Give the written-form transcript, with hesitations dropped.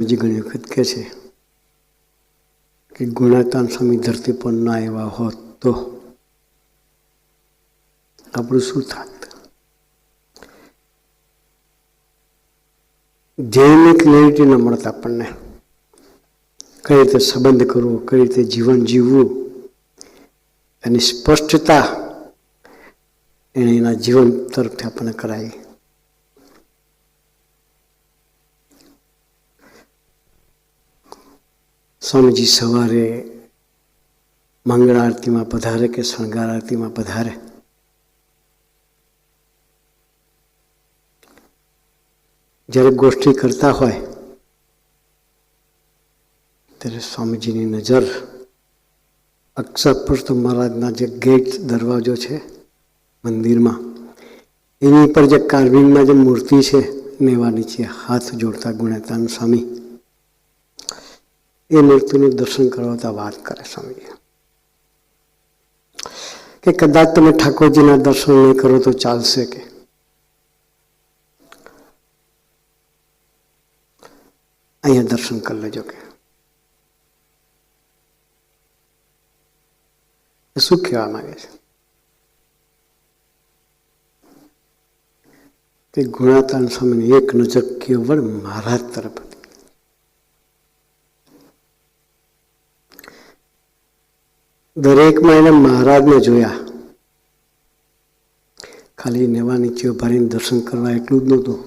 બીજી ઘણી વખત કહે છે કે ગુણાતાન સ્વામી ધરતી પર ના આવ્યા હોત તો આપણું શું થાત? ધ્યેયની ક્લેરિટી ન મળતા આપણને. કઈ રીતે સંબંધ કરવો, કઈ રીતે જીવન જીવવું, એની સ્પષ્ટતા એને એના જીવન તરફથી આપણને કરાવી. સ્વામીજી સવારે મંગળ આરતીમાં પધારે કે શણગાર આરતીમાં પધારે, જ્યારે ગોષ્ઠી કરતા હોય ત્યારે સ્વામીજીની નજર અક્ષર પુરુષોત્તમ મહારાજના જે ગેટ દરવાજો છે મંદિરમાં, એની પર જે કાર્વિંગમાં જે મૂર્તિ છે ને એવા નીચે હાથ જોડતા ગુણાતાન સ્વામી એ મૂર્તિનું દર્શન કરાવતા વાત કરે સ્વામીજી કે કદાચ તમે ઠાકોરજીના દર્શન નહીં કરો તો ચાલશે, કે અહીંયા દર્શન કરી લેજો. કે શું કહેવા માંગે છે કે ગુણાતાન સ્વામીની એક નજર કેવળ મહારાજ તરફ હતી. દરેકમાં એને મહારાજને જોયા. ખાલી નેવા નીચે ભરીને દર્શન કરવા એટલું જ નહોતું,